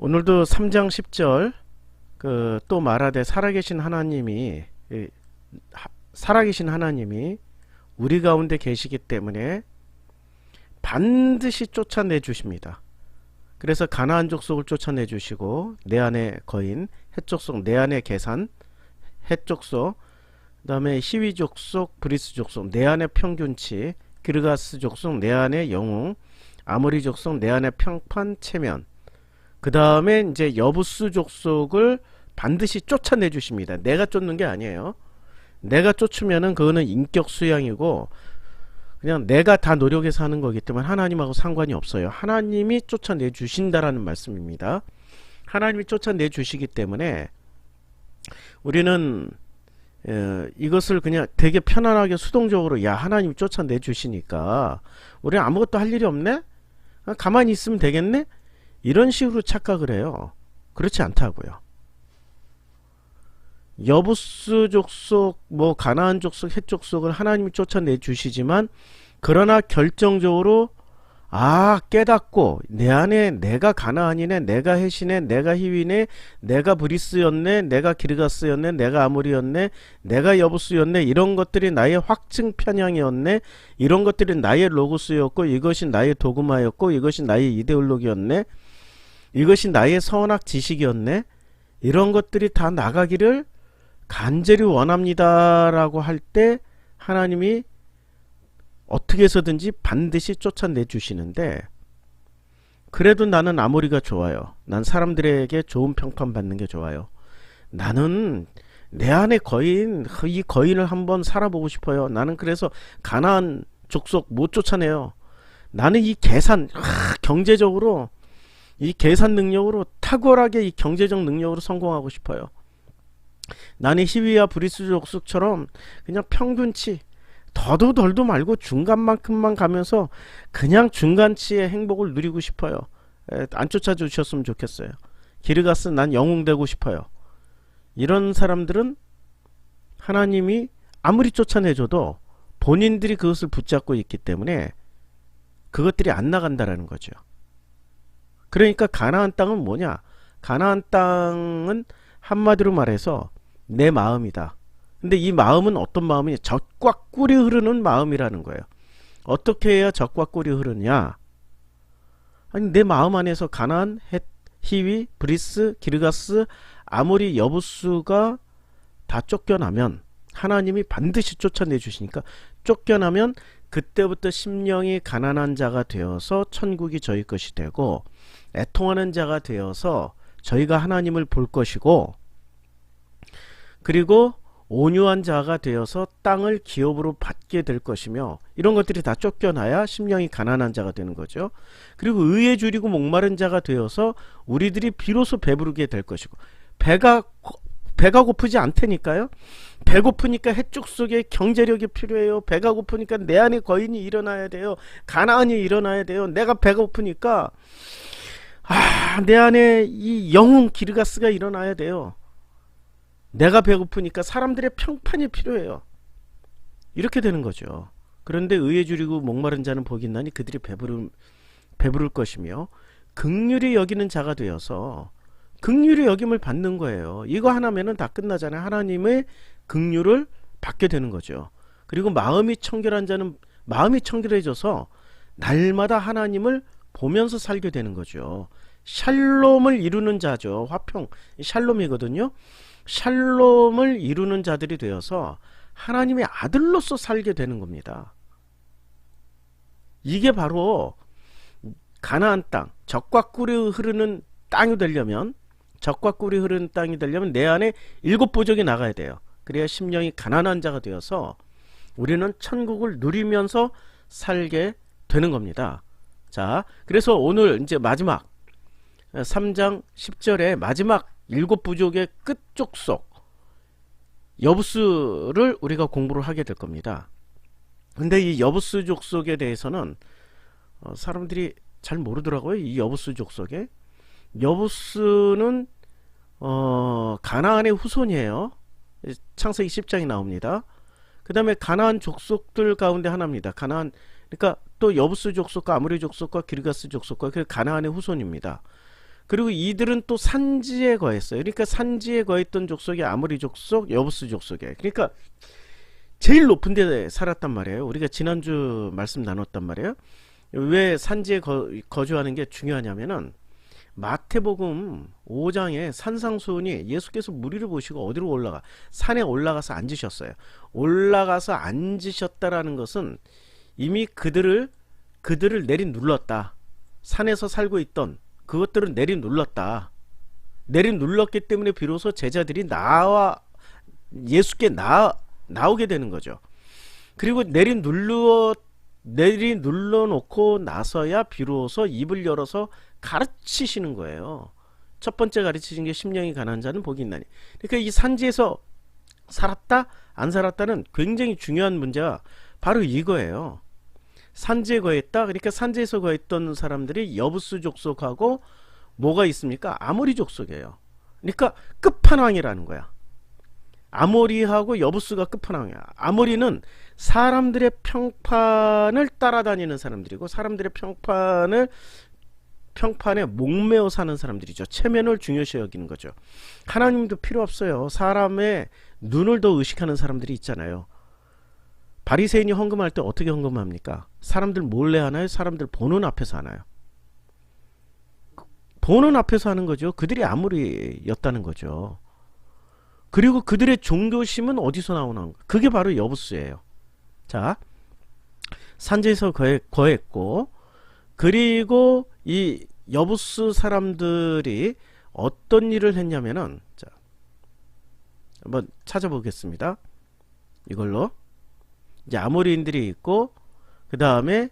오늘도 3장 10절 또 말하되 살아계신 하나님이 우리 가운데 계시기 때문에 반드시 쫓아내 주십니다. 그래서 가나안 족속을 쫓아내 주시고 내 안의 거인 헷 족속, 내 안의 계산 헷 족속, 그 다음에 히위 족속, 브리스 족속, 내 안의 평균치, 기르가스 족속, 내 안의 영웅, 아모리 족속, 내 안의 평판, 체면, 그 다음에 이제 여부스 족속을 반드시 쫓아내 주십니다. 내가 쫓는 게 아니에요. 내가 쫓으면은 그거는 인격 수양이고 그냥 내가 다 노력해서 하는 거기 때문에 하나님하고 상관이 없어요. 하나님이 쫓아내 주신다라는 말씀입니다. 하나님이 쫓아내 주시기 때문에 우리는 이것을 그냥 되게 편안하게 수동적으로 야 하나님이 쫓아내 주시니까 우리 아무것도 할 일이 없네? 가만히 있으면 되겠네? 이런 식으로 착각을 해요. 그렇지 않다고요. 여부스 족속, 가나안 족속, 헷 족속을 하나님이 쫓아내 주시지만 그러나 결정적으로 깨닫고 내 안에 내가 가나안이네, 내가 헷이네, 내가 히위네, 내가 브리스였네, 내가 기르가스였네, 내가 아모리였네, 내가 여부스였네, 이런 것들이 나의 확증 편향이었네, 이런 것들이 나의 로고스였고 이것이 나의 도그마였고 이것이 나의 이데올로기였네, 이것이 나의 선악 지식이었네, 이런 것들이 다 나가기를 간절히 원합니다 라고 할 때 하나님이 어떻게 해서든지 반드시 쫓아내 주시는데, 그래도 나는 아모리가 좋아요. 난 사람들에게 좋은 평판 받는 게 좋아요. 나는 내 안에 거인, 이 거인을 한번 살아보고 싶어요. 나는 그래서 가나안 족속 못 쫓아내요. 나는 이 계산, 경제적으로 이 계산 능력으로 탁월하게 이 경제적 능력으로 성공하고 싶어요. 나는 히위와 브리스 족속처럼 그냥 평균치, 더도 덜도 말고 중간만큼만 가면서 그냥 중간치의 행복을 누리고 싶어요. 안 쫓아주셨으면 좋겠어요. 기르가스 난 영웅 되고 싶어요. 이런 사람들은 하나님이 아무리 쫓아내줘도 본인들이 그것을 붙잡고 있기 때문에 그것들이 안 나간다라는 거죠. 그러니까 가나안 땅은 뭐냐? 가나안 땅은 한마디로 말해서 내 마음이다. 근데 이 마음은 어떤 마음이냐? 젖과 꿀이 흐르는 마음이라는 거예요. 어떻게 해야 젖과 꿀이 흐르냐? 아니 내 마음 안에서 가나안, 헷, 히위, 브리스, 기르가스, 아모리, 여부스가 다 쫓겨나면 하나님이 반드시 쫓아내 주시니까, 쫓겨나면 그때부터 심령이 가난한 자가 되어서 천국이 저희 것이 되고 애통하는 자가 되어서 저희가 하나님을 볼 것이고, 그리고 온유한 자가 되어서 땅을 기업으로 받게 될 것이며, 이런 것들이 다 쫓겨나야 심령이 가난한 자가 되는 거죠. 그리고 의에 줄이고 목마른 자가 되어서 우리들이 비로소 배부르게 될 것이고, 배가 고프지 않다니까요. 배고프니까 해쪽 속에 경제력이 필요해요. 배가 고프니까 내 안에 거인이 일어나야 돼요. 가나안이 일어나야 돼요. 내가 배가 고프니까 내 안에 이 영웅 기르가스가 일어나야 돼요. 내가 배고프니까 사람들의 평판이 필요해요. 이렇게 되는 거죠. 그런데 의에 줄이고 목마른 자는 복이 있나니 그들이 배부를 것이며, 긍휼히 여기는 자가 되어서 긍휼히 여김을 받는 거예요. 이거 하나면은 다 끝나잖아요. 하나님의 긍휼을 받게 되는 거죠. 그리고 마음이 청결한 자는 마음이 청결해져서 날마다 하나님을 보면서 살게 되는 거죠. 샬롬을 이루는 자죠. 화평, 샬롬이거든요. 샬롬을 이루는 자들이 되어서 하나님의 아들로서 살게 되는 겁니다. 이게 바로 가나안 땅, 젖과 꿀이 흐르는 땅이 되려면, 젖과 꿀이 흐르는 땅이 되려면 내 안에 7부족이 나가야 돼요. 그래야 심령이 가난한 자가 되어서 우리는 천국을 누리면서 살게 되는 겁니다. 자, 그래서 오늘 이제 마지막 3장 10절에 마지막 7부족의 끝족속 여부스를 우리가 공부를 하게 될 겁니다. 근데 이 여부스 족속에 대해서는 사람들이 잘 모르더라고요. 이 여부스 족속에, 여부스는 가나안의 후손이에요. 창세기 10장이 나옵니다. 그 다음에 가나안 족속들 가운데 하나입니다. 가나안, 그러니까 또 여부스 족속과 아모리 족속과 기르가스 족속과 그 가나안의 후손입니다. 그리고 이들은 또 산지에 거했어요. 그러니까 산지에 거했던 족속이 아모리 족속, 여부스 족속이에요. 그러니까 제일 높은 데 살았단 말이에요. 우리가 지난주 말씀 나눴단 말이에요. 왜 산지에 거주하는 게 중요하냐면은 마태복음 5장에 산상수훈이 예수께서 무리를 보시고 어디로 올라가? 산에 올라가서 앉으셨어요. 올라가서 앉으셨다라는 것은 이미 그들을 내리눌렀다. 산에서 살고 있던 그것들을 내리눌렀다. 내리눌렀기 때문에 비로소 제자들이 예수께 나오게 되는 거죠. 그리고 내리눌러 놓고 나서야 비로소 입을 열어서 가르치시는 거예요. 첫 번째 가르치신 게 심령이 가난한 자는 복이 있나니. 그러니까 이 산지에서 살았다 안 살았다는 굉장히 중요한 문제가 바로 이거예요. 산지에 거했다. 그러니까 산지에서 거했던 사람들이 여부스 족속하고 뭐가 있습니까? 아모리 족속이에요. 그러니까 끝판왕이라는 거야. 아모리하고 여부스가 끝판왕이야. 아모리는 사람들의 평판을 따라다니는 사람들이고 사람들의 평판에 목매어 사는 사람들이죠. 체면을 중요시 여기는 거죠. 하나님도 필요 없어요. 사람의 눈을 더 의식하는 사람들이 있잖아요. 바리새인이 헌금할 때 어떻게 헌금합니까? 사람들 몰래 하나요? 사람들 보는 앞에서 하나요? 보는 앞에서 하는 거죠. 그들이 아모리였다는 거죠. 그리고 그들의 종교심은 어디서 나오는 거? 그게 바로 여부스예요. 자, 산지에서 거했고, 그리고 이 여부스 사람들이 어떤 일을 했냐면은, 자, 한번 찾아보겠습니다. 이걸로 이제 아모리인들이 있고, 그 다음에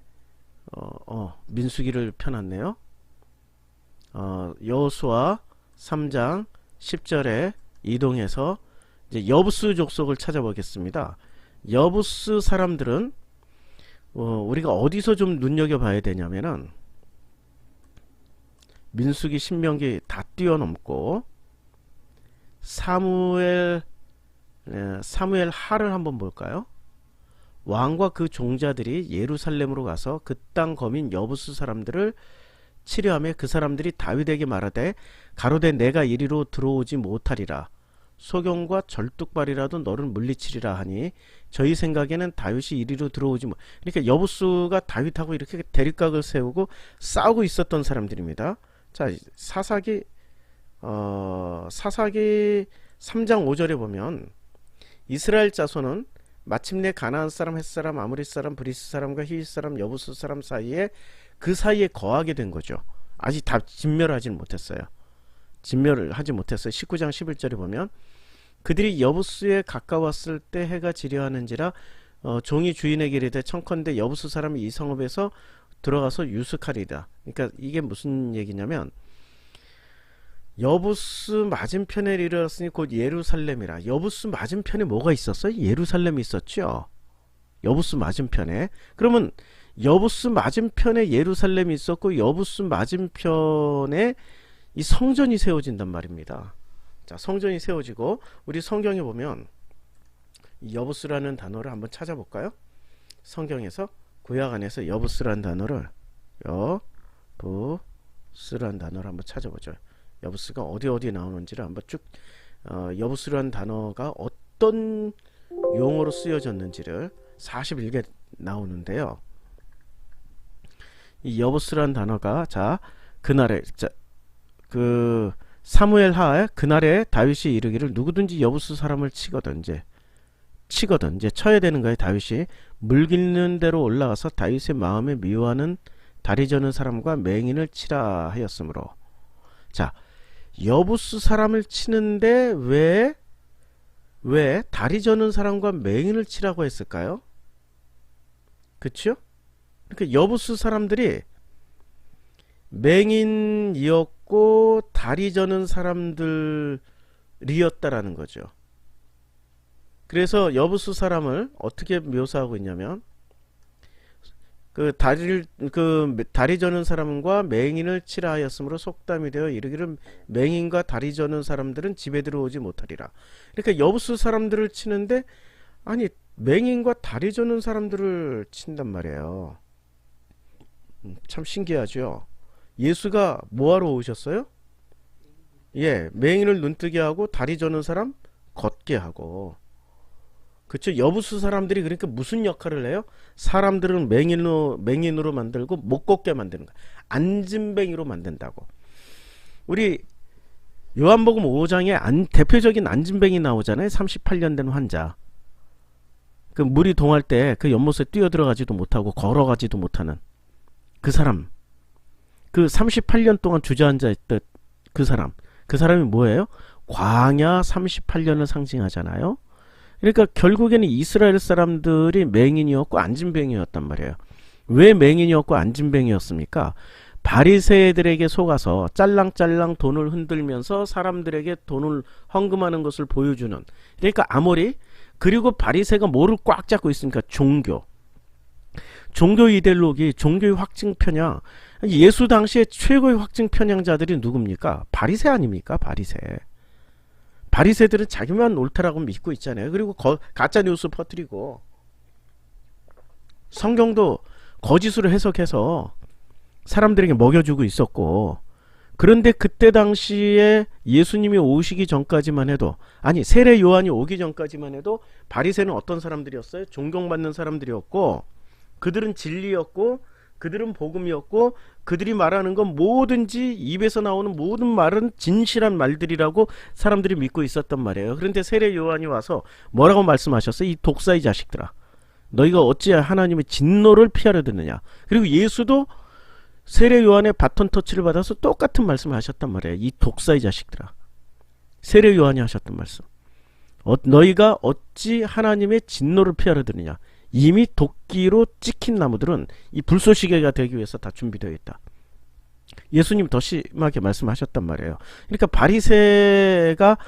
민수기를 펴놨네요. 여호수아 3장 10절에 이동해서 이제 여부스 족속을 찾아보겠습니다. 여부스 사람들은 우리가 어디서 좀 눈여겨봐야 되냐면은 민수기, 신명기 다 뛰어넘고 사무엘 하를 한번 볼까요? 왕과 그 종자들이 예루살렘으로 가서 그 땅 거민 여부스 사람들을 치려하며 그 사람들이 다윗에게 말하되 가로되 내가 이리로 들어오지 못하리라. 소경과 절뚝발이라도 너를 물리치리라 하니 저희 생각에는 다윗이 이리로 들어오지 못. 그러니까 여부수가 다윗하고 이렇게 대립각을 세우고 싸우고 있었던 사람들입니다. 자, 사사기 3장 5절에 보면 이스라엘 자손은 마침내 가나안 사람, 헷 사람, 아모리 사람, 브리스 사람과 히윗 사람, 여부수 사람 사이에 그 사이에 거하게 된 거죠. 아직 다 진멸하지는 못했어요. 진멸을 하지 못했어요. 19장 11절에 보면 그들이 여부스에 가까웠을 때 해가 지려하는지라 종이 주인에게 이르되 청컨대 여부스 사람이 이 성읍에서 들어가서 유숙하리다. 그러니까 이게 무슨 얘기냐면 여부스 맞은편에 이르렀으니 곧 예루살렘이라. 여부스 맞은편에 뭐가 있었어요? 예루살렘이 있었죠. 여부스 맞은편에. 그러면 여부스 맞은편에 예루살렘이 있었고 여부스 맞은편에 이 성전이 세워진단 말입니다. 자, 성전이 세워지고 우리 성경에 보면 이 여부스라는 단어를 한번 찾아볼까요? 성경에서 구약 안에서 여부스라는 단어를 여부스라는 단어를 한번 찾아보죠. 여부스가 어디 나오는지를 한번 쭉 여부스라는 단어가 어떤 용어로 쓰여졌는지를 41개 나오는데요. 이 여부스라는 단어가 자 그날에 그 사무엘 하에 그날에 다윗이 이르기를 누구든지 여부스 사람을 치거든 이제 쳐야 되는 거예요. 다윗이 물깃는 대로 올라가서 다윗의 마음에 미워하는 다리 저는 사람과 맹인을 치라 하였으므로 자 여부스 사람을 치는데 왜 다리 저는 사람과 맹인을 치라고 했을까요? 그쵸? 그러니까 여부스 사람들이 맹인이었고 다리 저는 사람들이었다라는 거죠. 그래서 여부스 사람을 어떻게 묘사하고 있냐면 그 다리 저는 사람과 맹인을 치라 하였으므로 속담이 되어 이르기를 맹인과 다리 저는 사람들은 집에 들어오지 못하리라. 그러니까 여부스 사람들을 치는데 아니 맹인과 다리 저는 사람들을 친단 말이에요. 참 신기하죠. 예수가 뭐하러 오셨어요? 예, 맹인을 눈뜨게 하고 다리 저는 사람 걷게 하고. 그쵸? 여부수 사람들이 그러니까 무슨 역할을 해요? 사람들은 맹인으로 만들고 못 걷게 만드는 거야. 안진뱅이로 만든다고. 우리 요한복음 5장에 대표적인 안진뱅이 나오잖아요. 38년 된 환자. 그 물이 동할 때 그 연못에 뛰어들어가지도 못하고 걸어가지도 못하는 그 사람. 그 38년 동안 주저앉아 있던 그 사람. 그 사람이 뭐예요? 광야 38년을 상징하잖아요. 그러니까 결국에는 이스라엘 사람들이 맹인이었고 안진뱅이였단 말이에요. 왜 맹인이었고 안진뱅이였습니까? 바리새인들에게 속아서 짤랑짤랑 돈을 흔들면서 사람들에게 돈을 헌금하는 것을 보여주는, 그러니까 아모리, 그리고 바리새가 뭐를 꽉 잡고 있습니까? 종교 이데올로기, 종교의 확증 편향. 예수 당시에 최고의 확증 편향자들이 누굽니까? 바리새 아닙니까? 바리새들은 자기만 옳다라고 믿고 있잖아요. 그리고 가짜 뉴스 퍼뜨리고 성경도 거짓으로 해석해서 사람들에게 먹여주고 있었고, 그런데 그때 당시에 예수님이 오시기 전까지만 해도, 아니 세례 요한이 오기 전까지만 해도 바리새는 어떤 사람들이었어요? 존경받는 사람들이었고, 그들은 진리였고, 그들은 복음이었고, 그들이 말하는 건 뭐든지 입에서 나오는 모든 말은 진실한 말들이라고 사람들이 믿고 있었단 말이에요. 그런데 세례 요한이 와서 뭐라고 말씀하셨어요? 이 독사의 자식들아, 너희가 어찌 하나님의 진노를 피하려 드느냐. 그리고 예수도 세례 요한의 바톤 터치를 받아서 똑같은 말씀을 하셨단 말이에요. 이 독사의 자식들아. 세례 요한이 하셨던 말씀. 너희가 어찌 하나님의 진노를 피하려 드느냐. 이미 도끼로 찍힌 나무들은 이 불쏘시개가 되기 위해서 다 준비되어 있다. 예수님 더 심하게 말씀하셨단 말이에요. 그러니까 바리새가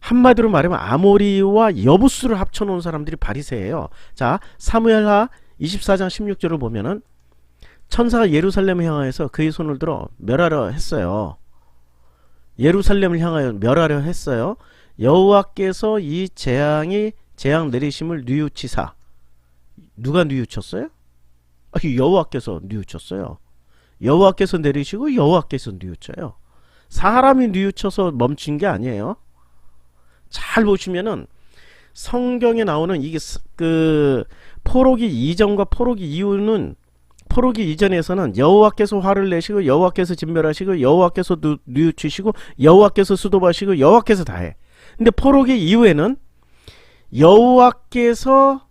한마디로 말하면 아모리와 여부수를 합쳐놓은 사람들이 바리새예요. 자, 사무엘하 24장 16절을 보면은 천사가 예루살렘을 향하여서 그의 손을 들어 멸하려 했어요. 예루살렘을 향하여 멸하려 했어요. 여호와께서 이 재앙 내리심을 뉘우치사. 누가 뉘우쳤어요? 여호와께서 뉘우쳤어요. 여호와께서 내리시고 여호와께서 뉘우쳐요. 사람이 뉘우쳐서 멈춘 게 아니에요. 잘 보시면은 성경에 나오는 이게 그 포로기 이전과 포로기 이후는, 포로기 이전에서는 여호와께서 화를 내시고 여호와께서 진멸하시고 여호와께서 뉘우치시고 여호와께서 수도하시고 여호와께서 다해. 근데 포로기 이후에는 여호와께서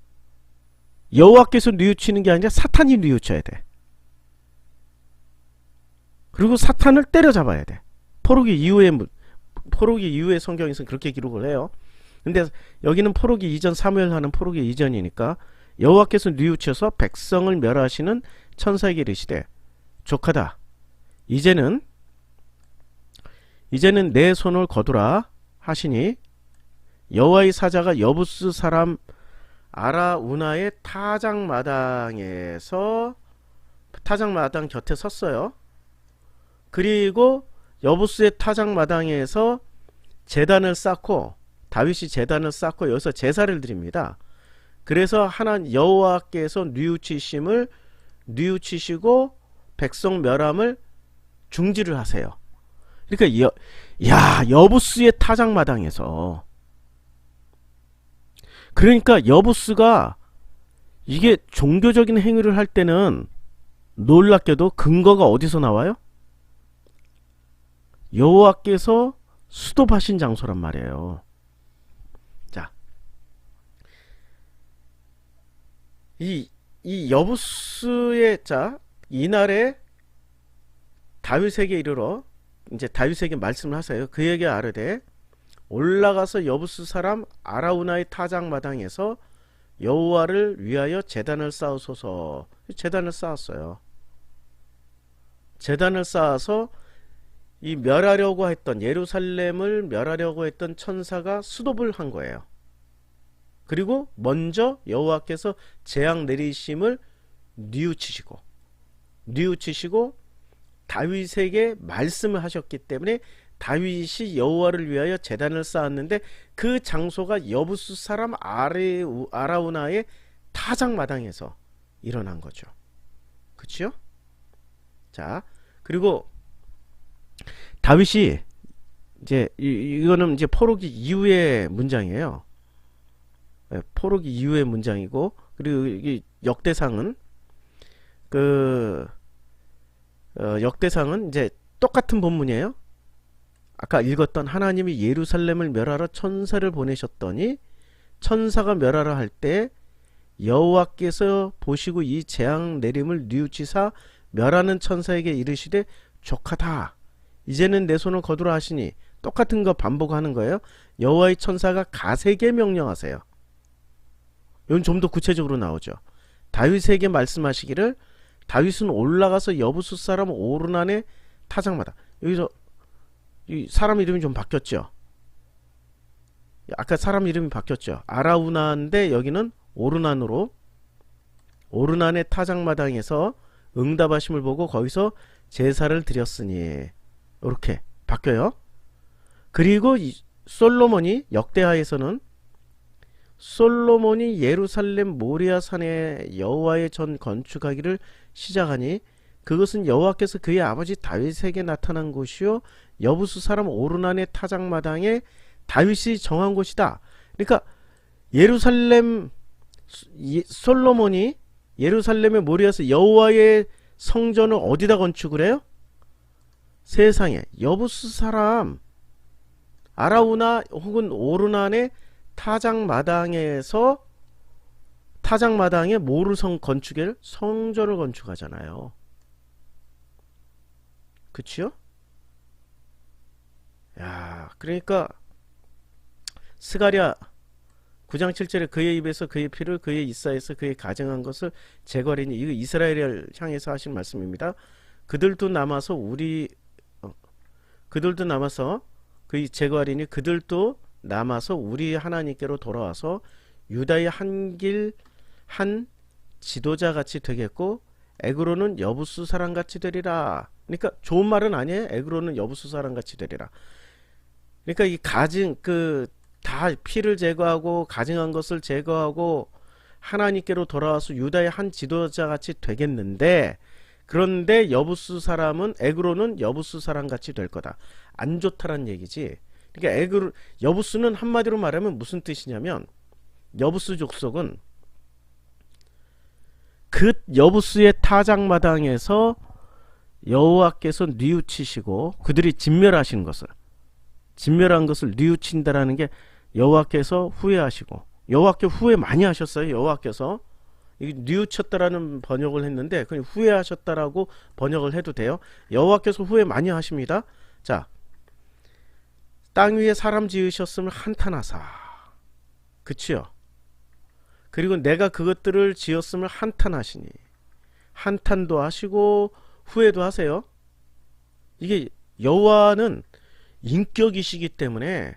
뉘우치는 게 아니라 사탄이 뉘우쳐야 돼. 그리고 사탄을 때려잡아야 돼. 포로기 이후에 성경에서는 그렇게 기록을 해요. 근데 여기는 포로기 이전, 사무엘하는 포로기 이전이니까 여호와께서 뉘우쳐서 백성을 멸하시는 천사에게 이르시되 족하다. 이제는 내 손을 거두라 하시니 여호와의 사자가 여부스 사람 아라우나의 타작마당 곁에 섰어요. 그리고 여부스의 타작마당에서 제단을 쌓고, 다윗이 제단을 쌓고 여기서 제사를 드립니다. 그래서 여호와께서 뉘우치시고 백성 멸함을 중지를 하세요. 그러니까 여부스의 타작마당에서, 그러니까 여부스가 이게 종교적인 행위를 할 때는 놀랍게도 근거가 어디서 나와요? 여호와께서 수도하신 장소란 말이에요. 자, 이 여부스의, 자, 이날에 다윗에게 이르러 이제 다윗에게 말씀을 하세요. 그에게 아르되 올라가서 여부스 사람 아라우나의 타작마당에서 여호와를 위하여 제단을 쌓으소서. 제단을 쌓았어요. 제단을 쌓아서 이 멸하려고 했던, 예루살렘을 멸하려고 했던 천사가 수도를 한 거예요. 그리고 먼저 여호와께서 재앙 내리심을 뉘우치시고 다윗에게 말씀을 하셨기 때문에 다윗이 여호와를 위하여 제단을 쌓았는데 그 장소가 여부스 사람 아라우나의 타작마당에서 일어난 거죠. 그렇죠? 자, 그리고 다윗이 이제 이거는 이제 포로기 이후의 문장이에요. 예, 포로기 이후의 문장이고, 그리고 이 역대상은 그 역대상은 이제 똑같은 본문이에요. 아까 읽었던 하나님이 예루살렘을 멸하러 천사를 보내셨더니 천사가 멸하러 할 때 여호와께서 보시고 이 재앙 내림을 뉘우치사 멸하는 천사에게 이르시되 족하다. 이제는 내 손을 거두라 하시니 똑같은 거 반복하는 거예요. 여호와의 천사가 갓에게 명령하세요. 이건 좀 더 구체적으로 나오죠. 다윗에게 말씀하시기를 다윗은 올라가서 여부수 사람 오르난의 타작마다. 여기서 이 사람 이름이 좀 바뀌었죠. 아까 사람 이름이 바뀌었죠. 아라우나인데 여기는 오르난으로, 오르난의 타작마당에서 응답하심을 보고 거기서 제사를 드렸으니 이렇게 바뀌어요. 그리고 솔로몬이 역대하에서는 솔로몬이 예루살렘 모리아 산에 여호와의 전 건축하기를 시작하니 그것은 여호와께서 그의 아버지 다윗에게 나타난 곳이요 여부수 사람 오르난의 타작마당에 다윗이 정한 곳이다. 그러니까 예루살렘 솔로몬이 예루살렘의 모리아서 여호와의 성전을 어디다 건축을 해요? 세상에 여부수 사람 아라우나 혹은 오르난의 타작마당에서 타작마당에 뭐를 건축을? 성전을 건축하잖아요. 그치요? 야, 그러니까 스가랴 9장 7절에 그의 입에서 그의 피를 그의 이사에서 그의 가정한 것을 제거하리니 이거 이스라엘을 향해서 하신 말씀입니다. 그들도 남아서 그들도 남아서 그 제거하리니 그들도 남아서 우리 하나님께로 돌아와서 유다의 한 지도자 같이 되겠고 에그로는 여부수 사람 같이 되리라. 그러니까 좋은 말은 아니에요. 에그로는 여부수 사람 같이 되리라. 그러니까 이 가증 다 피를 제거하고 가증한 것을 제거하고 하나님께로 돌아와서 유다의 한 지도자 같이 되겠는데, 그런데 여부수 사람은 에그로는 여부수 사람 같이 될 거다. 안 좋다란 얘기지. 그러니까 여부수는 한마디로 말하면 무슨 뜻이냐면 여부수 족속은 그 여부수의 타작마당에서 여호와께서 뉘우치시고 그들이 진멸한 것을 뉘우친다라는 게 여호와께서 후회하시고, 여호와께 후회 많이 하셨어요. 여호와께서 뉘우쳤다라는 번역을 했는데 그냥 후회하셨다라고 번역을 해도 돼요. 여호와께서 후회 많이 하십니다. 자, 땅 위에 사람 지으셨음을 한탄하사. 그치요? 그리고 내가 그것들을 지었음을 한탄하시니. 한탄도 하시고 후회도 하세요. 이게 여호와는 인격이시기 때문에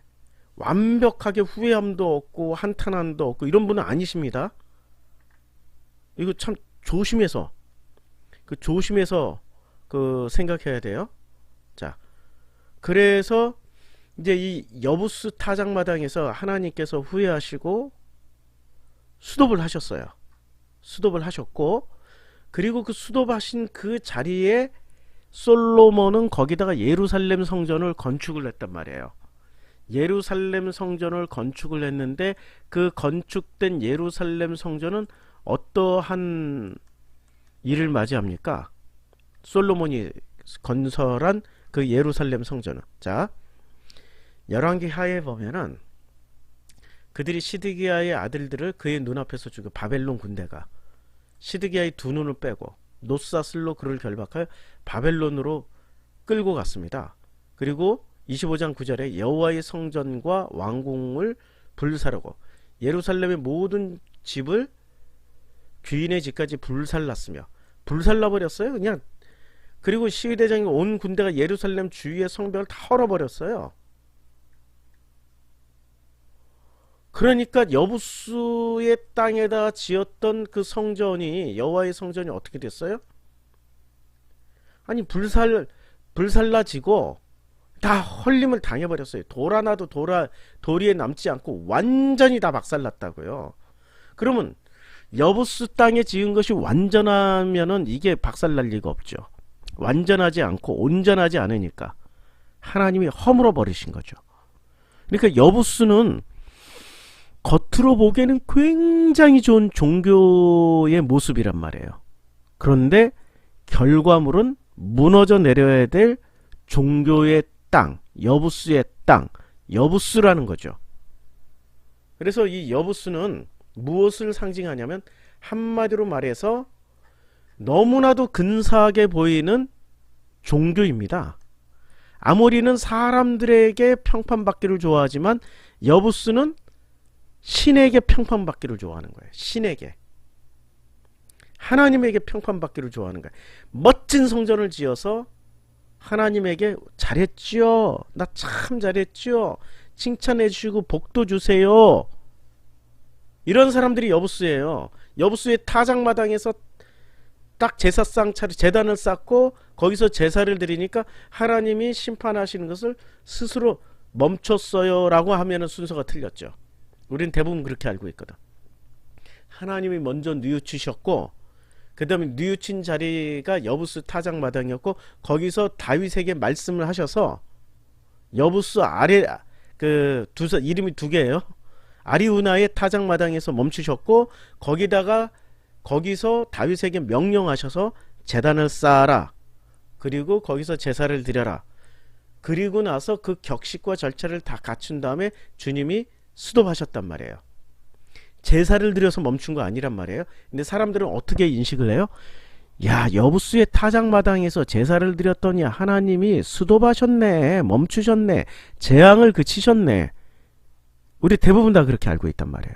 완벽하게 후회함도 없고 한탄함도 없고 이런 분은 아니십니다. 이거 참 조심해서 생각해야 돼요. 자, 그래서 이제 이 여부수 타작마당에서 하나님께서 후회하시고 수독을 하셨어요. 수독을 하셨고, 그리고 그 수독하신 그 자리에 솔로몬은 거기다가 예루살렘 성전을 건축을 했단 말이에요. 예루살렘 성전을 건축을 했는데 그 건축된 예루살렘 성전은 어떠한 일을 맞이합니까? 솔로몬이 건설한 그 예루살렘 성전은, 자, 열왕기 하에 보면은 그들이 시드기야의 아들들을 그의 눈앞에서 죽여, 바벨론 군대가 시드기야의 두 눈을 빼고 노사슬로 그를 결박하여 바벨론으로 끌고 갔습니다. 그리고 25장 9절에 여호와의 성전과 왕궁을 불사르고 예루살렘의 모든 집을 귀인의 집까지 불살랐으며, 불살라버렸어요 그냥. 그리고 시위대장이 온 군대가 예루살렘 주위의 성벽을 다 헐어버렸어요. 그러니까 여부수의 땅에다 지었던 그 성전이, 여호와의 성전이 어떻게 됐어요? 아니 불살라지고 다 헐림을 당해버렸어요. 돌 하나도 도리에 남지 않고 완전히 다 박살났다고요. 그러면 여부수 땅에 지은 것이 완전하면은 이게 박살날 리가 없죠. 완전하지 않고 온전하지 않으니까 하나님이 허물어 버리신 거죠. 그러니까 여부수는 겉으로 보기에는 굉장히 좋은 종교의 모습이란 말이에요. 그런데 결과물은 무너져 내려야 될 종교의 땅, 여부수의 땅, 여부수라는 거죠. 그래서 이 여부수는 무엇을 상징하냐면 한마디로 말해서 너무나도 근사하게 보이는 종교입니다. 아모리는 사람들에게 평판받기를 좋아하지만 여부수는 신에게 평판받기를 좋아하는 거예요. 신에게. 하나님에게 평판받기를 좋아하는 거예요. 멋진 성전을 지어서 하나님에게 잘했지요. 나 참 잘했지요. 칭찬해 주시고 복도 주세요. 이런 사람들이 여부수예요. 여부수의 타작마당에서 딱 제사상 차려 제단을 쌓고 거기서 제사를 드리니까 하나님이 심판하시는 것을 스스로 멈췄어요 라고 하면 순서가 틀렸죠. 우린 대부분 그렇게 알고 있거든. 하나님이 먼저 뉘우치셨고 그 다음에 뉘우친 자리가 여부수 타작마당이었고 거기서 다윗에게 말씀을 하셔서 여부수 아래 이름이 두 개예요. 아리우나의 타작마당에서 멈추셨고 거기서 다윗에게 명령하셔서 제단을 쌓아라. 그리고 거기서 제사를 드려라. 그리고 나서 그 격식과 절차를 다 갖춘 다음에 주님이 수도하셨단 말이에요. 제사를 드려서 멈춘 거 아니란 말이에요. 근데 사람들은 어떻게 인식을 해요? 야, 여부수의 타작마당에서 제사를 드렸더니 하나님이 수도하셨네. 멈추셨네. 재앙을 그치셨네. 우리 대부분 다 그렇게 알고 있단 말이에요.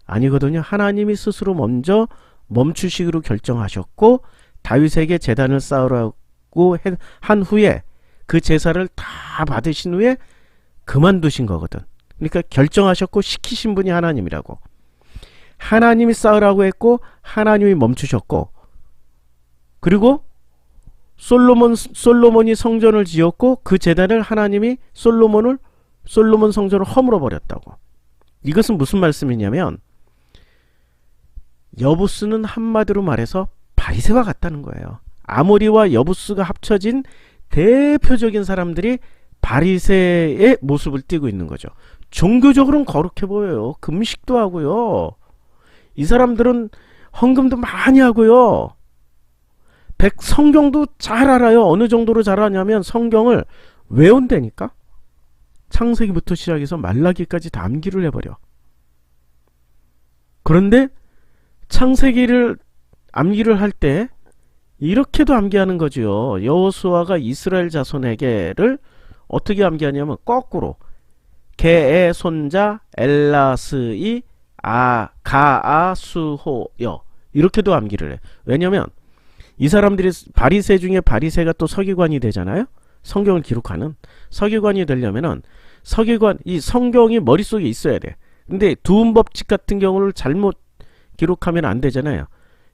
아니거든요. 하나님이 스스로 먼저 멈추시기로 결정하셨고 다윗에게 제단을 쌓으라고 한 후에 그 제사를 다 받으신 후에 그만두신 거거든. 그러니까 결정하셨고 시키신 분이 하나님이라고. 하나님이 쌓으라고 했고 하나님이 멈추셨고 그리고 솔로몬이 성전을 지었고 그 제단을 하나님이 솔로몬 성전을 허물어 버렸다고. 이것은 무슨 말씀이냐면 여부수는 한마디로 말해서 바리새와 같다는 거예요. 아모리와 여부수가 합쳐진 대표적인 사람들이 바리새의 모습을 띠고 있는 거죠. 종교적으로는 거룩해 보여요. 금식도 하고요. 이 사람들은 헌금도 많이 하고요. 성경도 잘 알아요. 어느 정도로 잘 아냐면 성경을 외운다니까. 창세기부터 시작해서 말라기까지 다 암기를 해버려. 그런데 창세기를 암기를 할 때 이렇게도 암기하는 거지요. 여호수아가 이스라엘 자손에게를 어떻게 암기하냐면 거꾸로 개의 손자 엘라스이 가아수호여 이렇게도 암기를 해. 왜냐면 이 사람들이 바리새 중에 바리새가 또 서기관이 되잖아요. 성경을 기록하는 서기관이 되려면은 이 성경이 머릿속에 있어야 돼. 근데 두음법칙 같은 경우를 잘못 기록하면 안 되잖아요.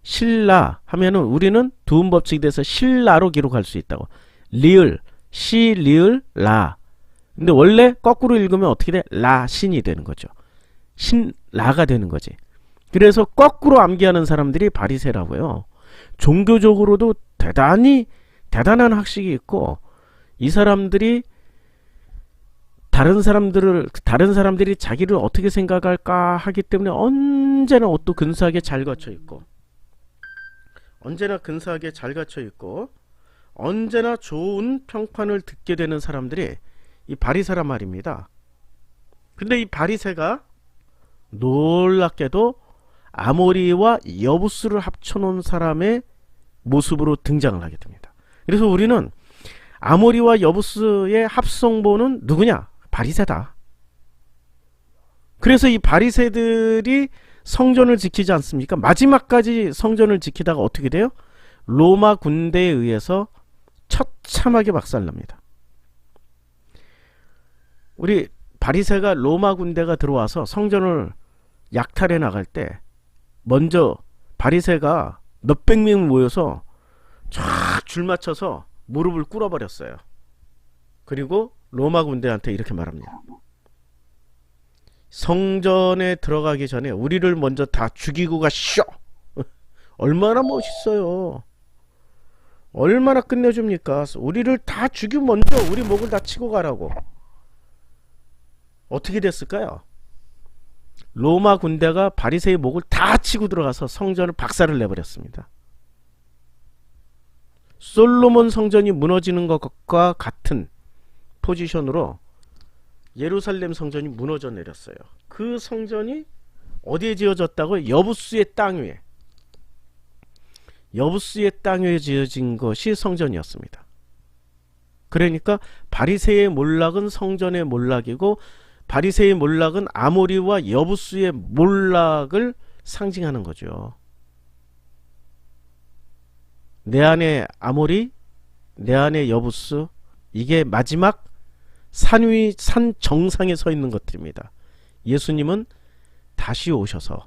신라 하면은 우리는 두음법칙이 돼서 신라로 기록할 수 있다고. 리을, 시, 리을, 라. 근데 원래 거꾸로 읽으면 어떻게 돼? 라신이 되는 거죠. 신라가 되는 거지. 그래서 거꾸로 암기하는 사람들이 바리새라고요. 종교적으로도 대단한 학식이 있고 이 사람들이 다른 사람들이 자기를 어떻게 생각할까 하기 때문에 언제나 옷도 근사하게 잘 갖춰 있고 언제나 좋은 평판을 듣게 되는 사람들이 이 바리새란 말입니다. 근데 이 바리새가 놀랍게도 아모리와 여부수를 합쳐놓은 사람의 모습으로 등장을 하게 됩니다. 그래서 우리는 아모리와 여부수의 합성본은 누구냐? 바리새다. 그래서 이 바리새들이 성전을 지키지 않습니까? 마지막까지 성전을 지키다가 어떻게 돼요? 로마 군대에 의해서 처참하게 박살납니다. 우리 바리새가 로마 군대가 들어와서 성전을 약탈해 나갈 때 먼저 바리새가 몇백 명 모여서 쫙 줄 맞춰서 무릎을 꿇어버렸어요. 그리고 로마 군대한테 이렇게 말합니다. 성전에 들어가기 전에 우리를 먼저 다 죽이고 가시오. 얼마나 멋있어요. 얼마나 끝내줍니까? 우리를 다 죽이고 먼저 우리 목을 다 치고 가라고. 어떻게 됐을까요? 로마 군대가 바리새의 목을 다 치고 들어가서 성전을 박살을 내버렸습니다. 솔로몬 성전이 무너지는 것과 같은 포지션으로 예루살렘 성전이 무너져 내렸어요. 그 성전이 어디에 지어졌다고요? 여부스의 땅 위에. 여부스의 땅 위에 지어진 것이 성전이었습니다. 그러니까 바리새의 몰락은 성전의 몰락이고, 바리새의 몰락은 아모리와 여부스의 몰락을 상징하는 거죠. 내 안에 아모리, 내 안에 여부스, 이게 마지막 산 위, 산 정상에 서 있는 것들입니다. 예수님은 다시 오셔서,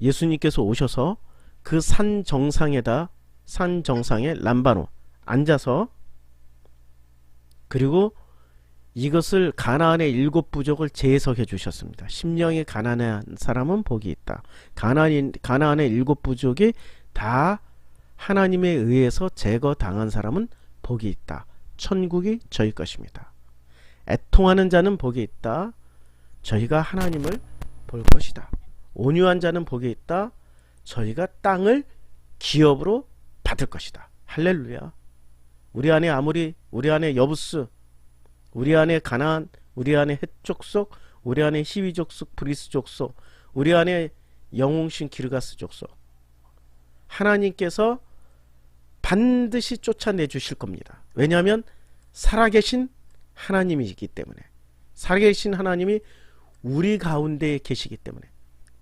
예수님께서 오셔서 그 산 정상에다, 산 정상에 람바노 앉아서, 그리고 이것을 가나안의 7부족을 재해석해 주셨습니다. 심령이 가난한 사람은 복이 있다. 가나안의 7부족이 다 하나님에 의해서 제거당한 사람은 복이 있다. 천국이 저희 것입니다. 애통하는 자는 복이 있다. 저희가 하나님을 볼 것이다. 온유한 자는 복이 있다. 저희가 땅을 기업으로 받을 것이다. 할렐루야. 우리 안에 아모리, 우리 안에 여부스, 우리 안에 가나안, 우리 안에 헷 족속, 우리 안에 히위 족속, 브리스 족속, 우리 안에 영웅신 기르가스 족속, 하나님께서 반드시 쫓아내 주실 겁니다. 왜냐하면 살아계신 하나님이기 때문에, 살아계신 하나님이 우리 가운데에 계시기 때문에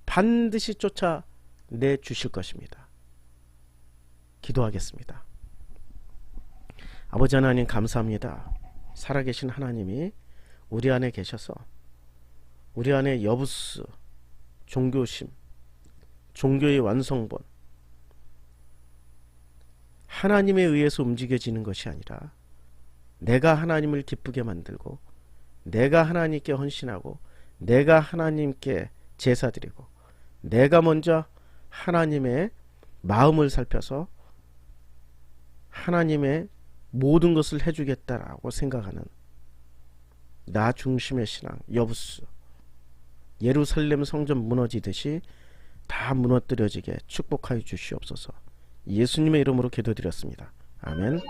반드시 쫓아내 주실 것입니다. 기도하겠습니다. 아버지 하나님 감사합니다. 살아계신 하나님이 우리 안에 계셔서 우리 안에 여부스, 종교심, 종교의 완성본, 하나님에 의해서 움직여지는 것이 아니라 내가 하나님을 기쁘게 만들고, 내가 하나님께 헌신하고, 내가 하나님께 제사드리고, 내가 먼저 하나님의 마음을 살펴서 하나님의 모든 것을 해주겠다라고 생각하는 나 중심의 신앙, 여부스, 예루살렘 성전 무너지듯이 다 무너뜨려지게 축복하여 주시옵소서. 예수님의 이름으로 기도드렸습니다. 아멘.